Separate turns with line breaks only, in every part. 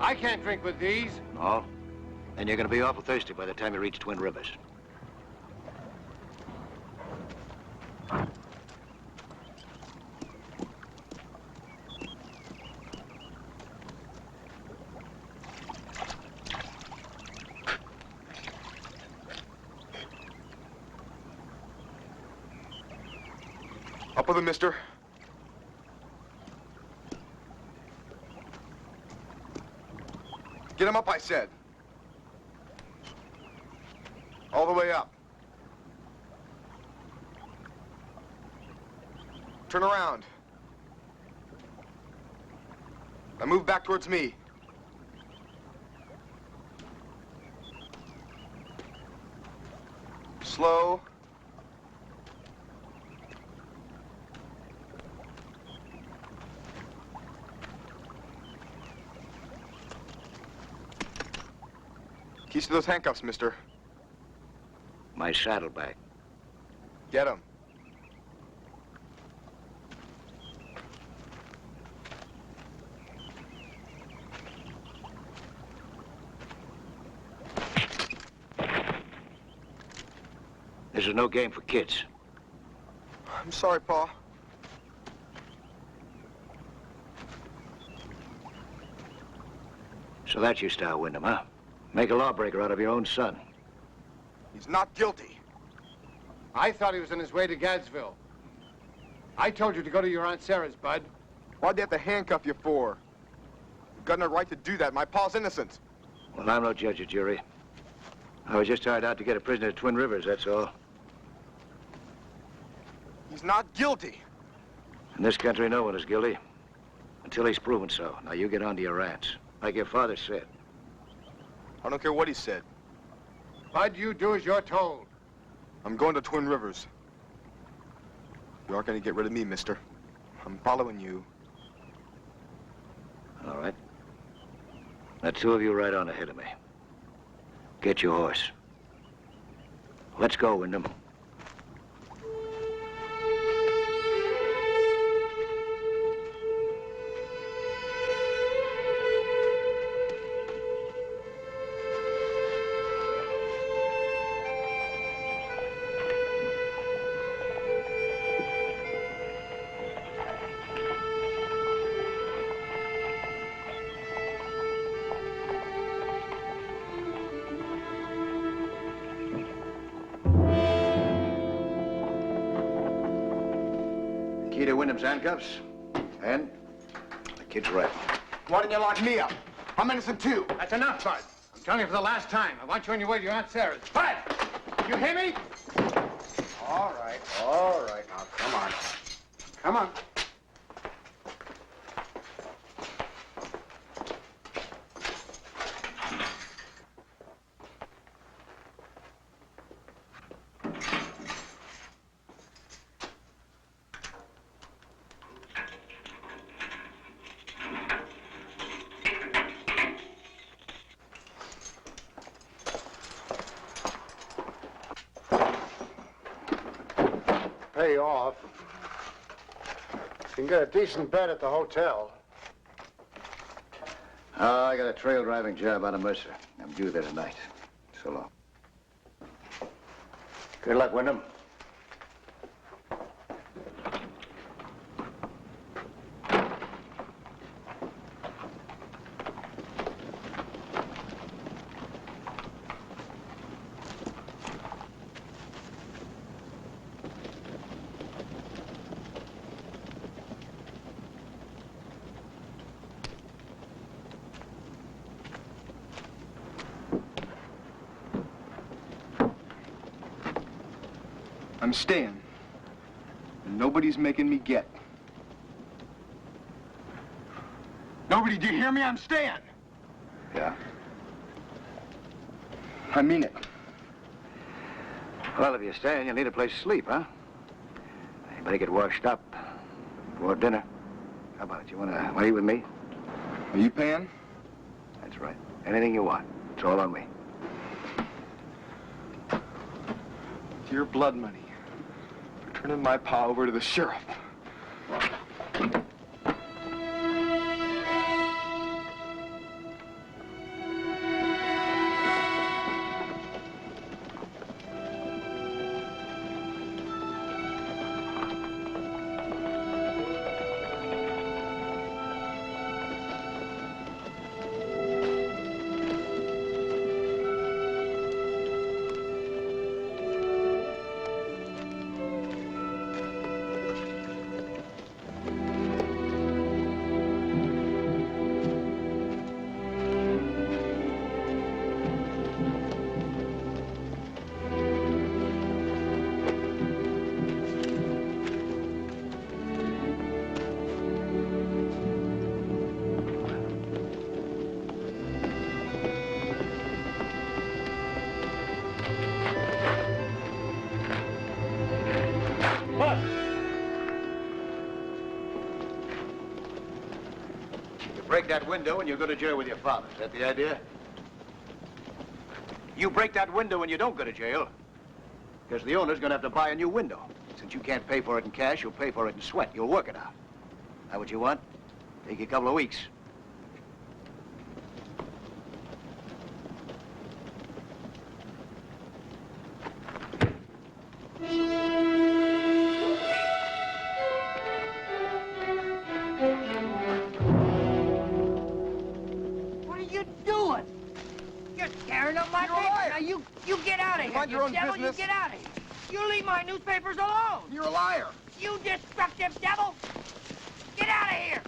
I can't drink with these.
No? And you're gonna be awful thirsty by the time you reach Twin Rivers.
Up with him, mister. Get him up, I said. All the way up. Turn around. Now move back towards me. Slow. Keys to those handcuffs, mister.
My saddlebag.
Get him.
This is no game for kids.
I'm sorry, Pa.
So that's your style, Windom, huh? Make a lawbreaker out of your own son.
He's not guilty.
I thought he was on his way to Gadsville. I told you to go to your Aunt Sarah's, Bud.
Why'd they have to handcuff you for? You've got no right to do that. My pa's innocent.
Well, I'm no judge or jury. I was just hired out to get a prisoner to Twin Rivers, that's all.
He's not guilty.
In this country, no one is guilty. Until he's proven so. Now, you get on to your aunts. Like your father said.
I don't care what he said.
Bud, you do as you're told.
I'm going to Twin Rivers. You aren't going to get rid of me, mister. I'm following you.
All right. Now, two of you ride on ahead of me. Get your horse. Let's go, Windom. Key to Windom's handcuffs, and the kid's rifle.
Why didn't you lock me up? I'm innocent too.
That's enough, Bud. I'm telling you for the last time. I want you on your way to your Aunt Sarah's. Bud! You hear me? All right. Now, come on. Come on. Pay off. You can get a decent bed at the hotel.
I got a trail driving job out of Mercer. I'm due there tonight. So long. Good luck, Windom.
I'm staying. And nobody's making me get. Nobody, do you hear me? I'm staying.
Yeah?
I mean it.
Well, if you're staying, you'll need a place to sleep, huh? You better get washed up before dinner. How about it? You wanna eat with me?
Are you paying?
That's right. Anything you want. It's all on me.
It's your blood money. For turning my pa over to the sheriff.
break that window and you go to jail with your father. Is that the idea? You break that window and you don't go to jail. Because the owner's gonna have to buy a new window. Since you can't pay for it in cash, you'll pay for it in sweat. You'll work it out. That what you want? Take you a couple of weeks.
What are you doing? You're tearing up my paper. Now you get out of here.
Mind your own
devil,
business.
you get out of here. You leave my newspapers alone.
You're a liar.
You destructive devil. Get out of here.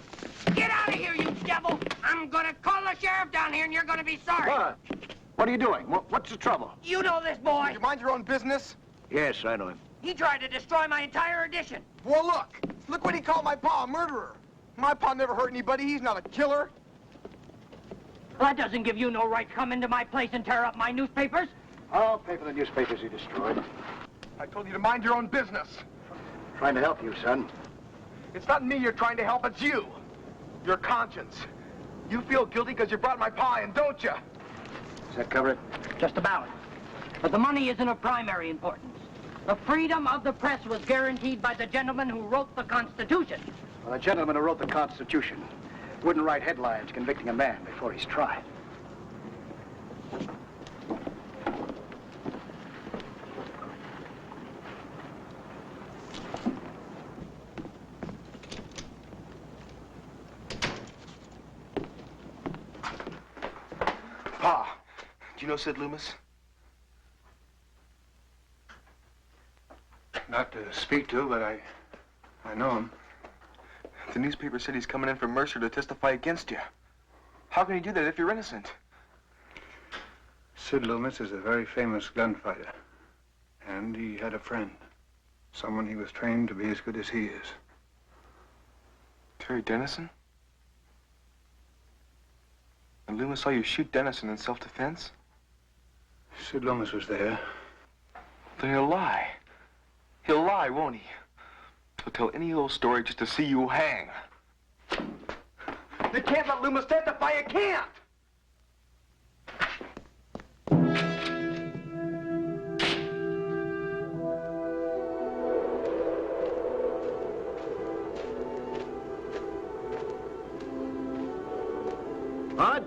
Get out of here, you devil. I'm gonna call the sheriff down here and you're gonna be sorry.
What are you doing? What's the trouble?
You know this boy.
Would you mind your own business?
Yes, I know him.
He tried to destroy my entire edition.
Well, look what he called my pa, a murderer. My pa never hurt anybody. He's not a killer.
Well, that doesn't give you no right to come into my place and tear up my newspapers.
I'll pay for the newspapers he destroyed.
I told you to mind your own business.
Trying to help you, son.
It's not me you're trying to help, it's you. Your conscience. You feel guilty because you brought my pa in, don't you?
Does that cover it?
Just about. But the money isn't of primary importance. The freedom of the press was guaranteed by the gentleman who wrote the Constitution.
Well, the gentleman who wrote the Constitution wouldn't write headlines convicting a man before he's tried.
Pa, do you know Sid Loomis?
Not to speak to, but I know him.
The newspaper said he's coming in from Mercer to testify against you. How can he do that if you're innocent?
Sid Loomis is a very famous gunfighter. And he had a friend. Someone he was trained to be as good as he is.
Terry Dennison? And Loomis saw you shoot Dennison in self-defense?
Sid Loomis was there.
Then he'll lie. He'll lie, won't he? He'll tell any old story just to see you hang. You can't let Loomis testify, you can't!
Bud?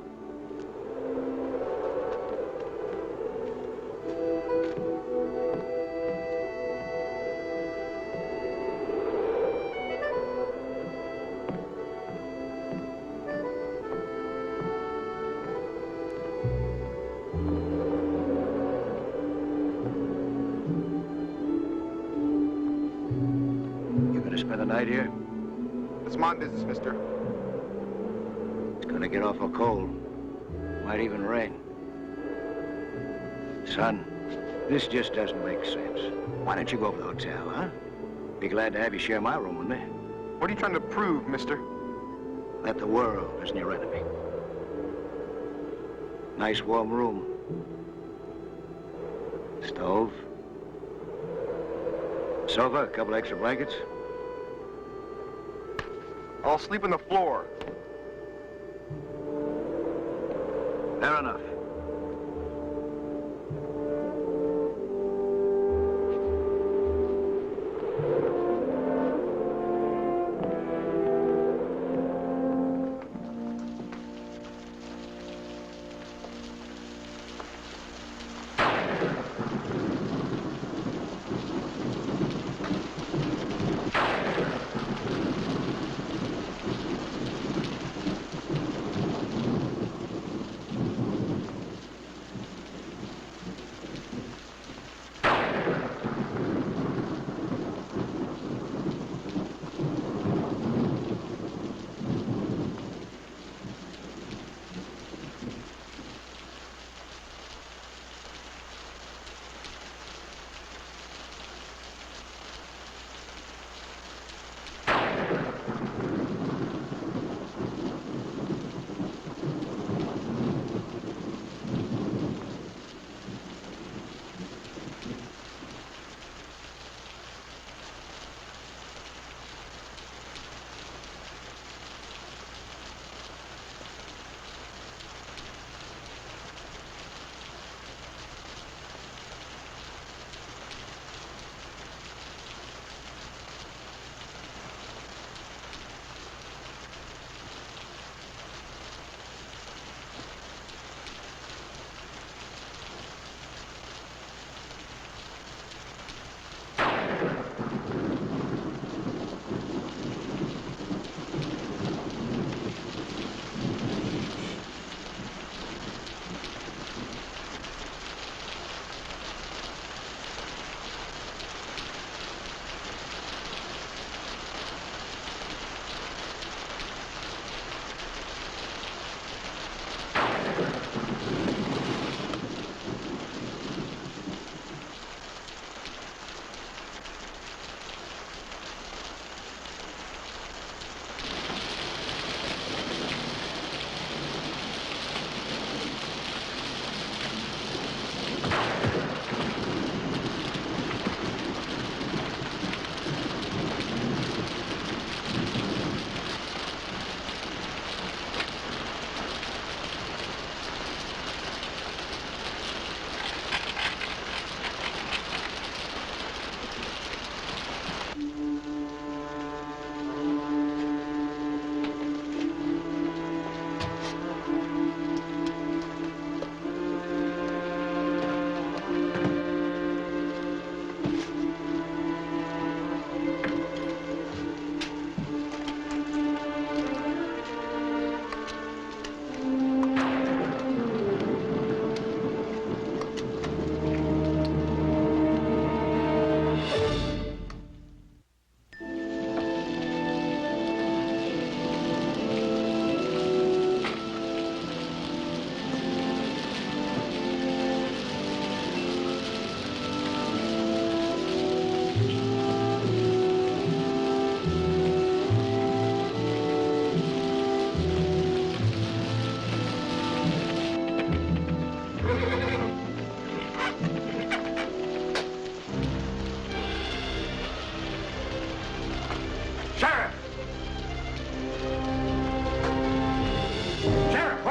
You gonna spend the night here?
It's my business, mister.
It's gonna get awful cold. Might even rain. Son, this just doesn't make sense. Why don't you go over to the hotel, huh? Be glad to have you share my room with me.
What are you trying to prove, mister?
That the world isn't your enemy. Nice warm room. Stove. Sofa, a couple extra blankets.
I'll sleep on the floor.
Fair enough.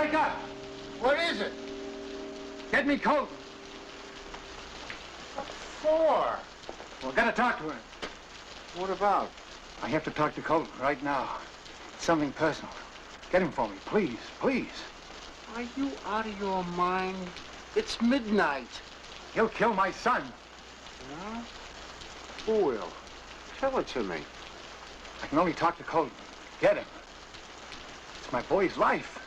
Wake up!
What is it?
Get me Colton.
What for?
We're gonna talk to him.
What about?
I have to talk to Colton right now. It's something personal. Get him for me, please, please.
Are you out of your mind? It's midnight.
He'll kill my son.
Huh? Who will? Tell it to me.
I can only talk to Colton. Get him. It's my boy's life.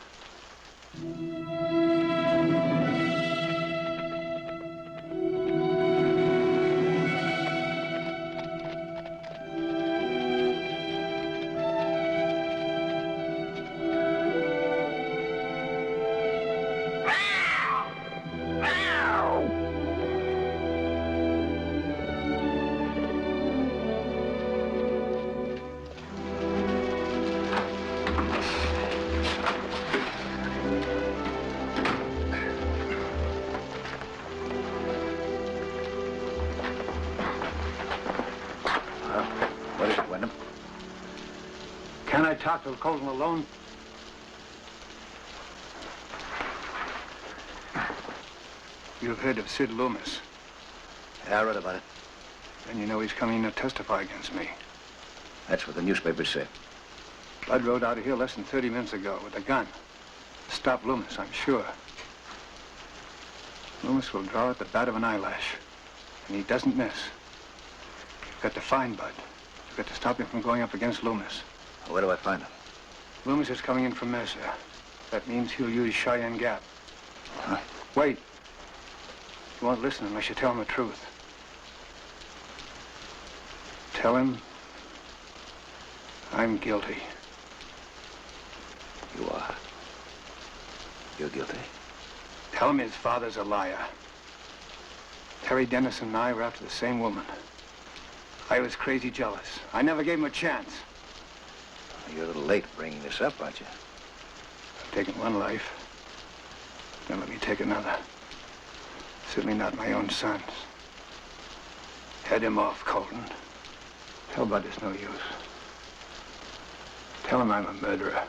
What is it, Windom?
Can I talk to Colton alone? You've heard of Sid Loomis.
Yeah, I read about it.
Then you know he's coming to testify against me.
That's what the newspapers say.
Bud rode out of here less than 30 minutes ago with a gun. Stop Loomis, I'm sure. Loomis will draw at the bat of an eyelash. And he doesn't miss. You've got to find Bud. You've got to stop him from going up against Loomis.
Where do I find him?
Loomis is coming in from Mercer. That means he'll use Cheyenne Gap.
Huh?
Wait. He won't listen unless you tell him the truth. Tell him I'm guilty.
You are. You're guilty.
Tell him his father's a liar. Terry Dennis and I were after the same woman. I was crazy jealous. I never gave him a chance.
You're a little late bringing this up, aren't you?
I've taken one life. Don't let me take another. Certainly not my own son's. Head him off, Colton. Tell Bud it's no use. Tell him I'm a murderer.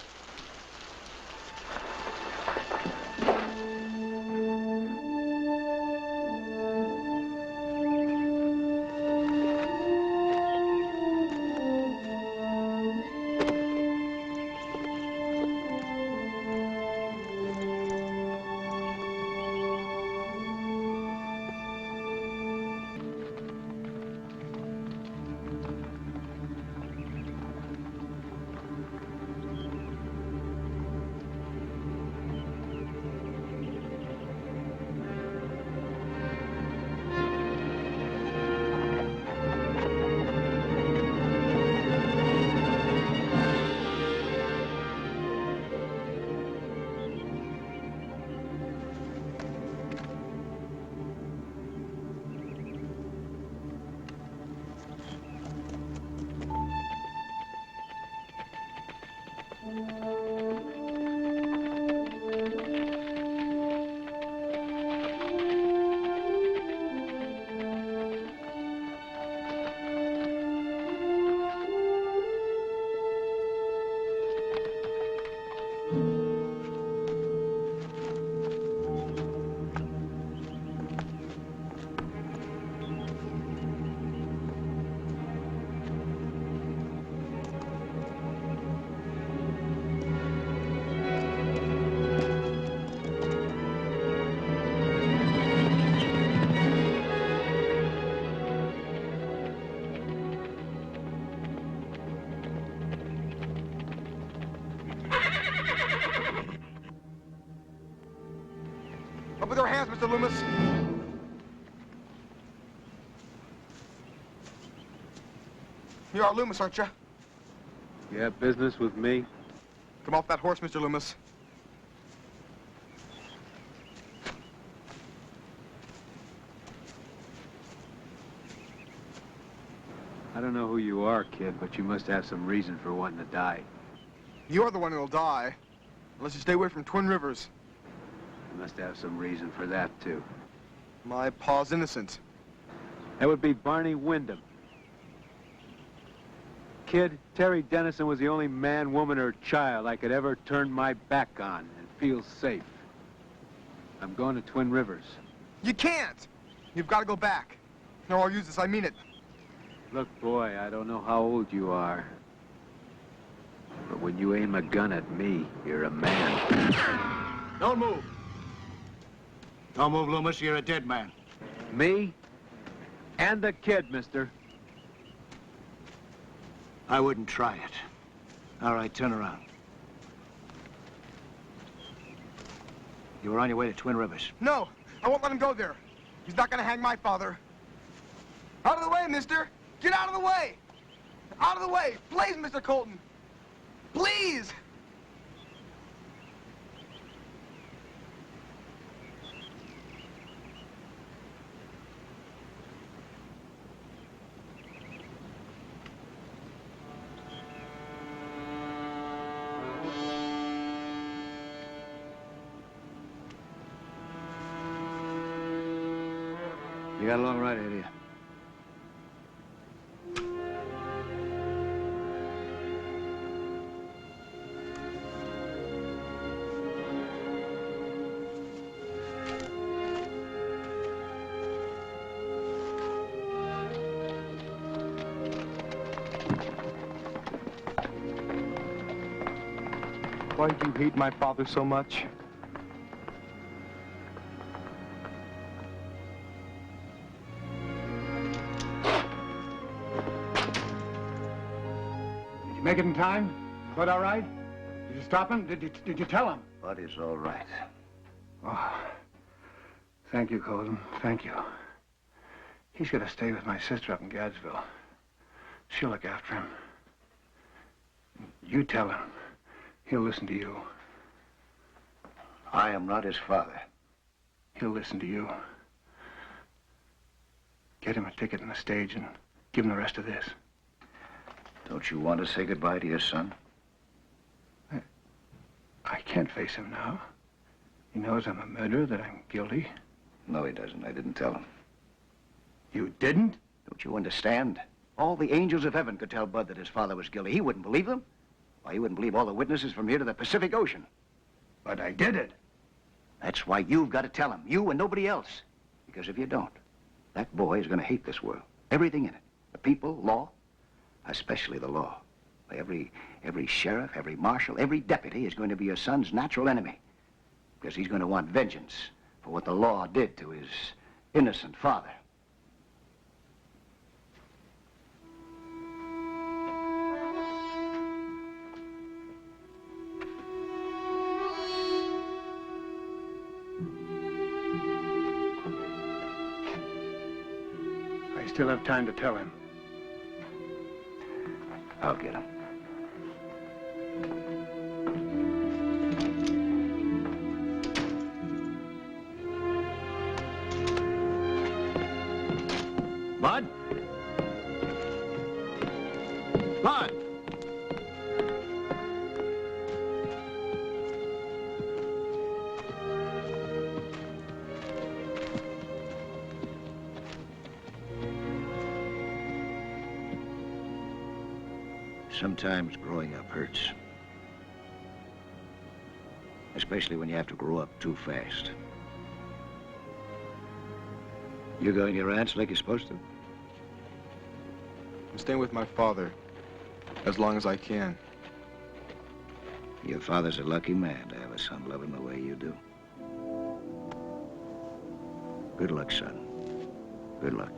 Up with your hands, Mr. Loomis. You are Loomis, aren't you?
You have business with me?
Come off that horse, Mr. Loomis.
I don't know who you are, kid, but you must have some reason for wanting to die.
You're the one who'll die, unless you stay away from Twin Rivers.
You must have some reason for that, too.
My pa's innocent.
That would be Barney Windom. Kid, Terry Dennison was the only man, woman, or child I could ever turn my back on. And feel safe. I'm going to Twin Rivers.
You can't! You've got to go back. No, I'll use this. I mean it.
Look, boy, I don't know how old you are. But when you aim a gun at me, you're a man.
Don't move. Don't move, Loomis. You're a dead man.
Me? And the kid, mister.
I wouldn't try it. All right, turn around. You were on your way to Twin Rivers.
No, I won't let him go there. He's not going to hang my father. Out of the way, mister! Get out of the way! Out of the way! Please, Mr. Colton! Please!
You got a long ride ahead of you.
Why do you hate my father so much?
Did you make it in time? Bud all right? Did you stop him? Did you tell him?
Bud is all right.
Oh, thank you, Colton. Thank you. He's got to stay with my sister up in Gadsville. She'll look after him. You tell him. He'll listen to you.
I am not his father.
He'll listen to you. Get him a ticket in the stage and give him the rest of this.
Don't you want to say goodbye to your son?
I can't face him now. He knows I'm a murderer, that I'm guilty.
No, he doesn't. I didn't tell him.
You didn't?
Don't you understand? All the angels of heaven could tell Bud that his father was guilty. He wouldn't believe them. Why, he wouldn't believe all the witnesses from here to the Pacific Ocean.
But I did it.
That's why you've got to tell him. You and nobody else. Because if you don't, that boy is going to hate this world. Everything in it. The people, law, especially the law. Every sheriff, every marshal, every deputy is going to be your son's natural enemy. Because he's going to want vengeance for what the law did to his innocent father.
I still have time to tell him.
I'll get him. Bud? Bud! Sometimes growing up hurts. Especially when you have to grow up too fast. You going to your aunt's like you're supposed to?
I'm staying with my father as long as I can.
Your father's a lucky man to have a son love him the way you do. Good luck, son. Good luck.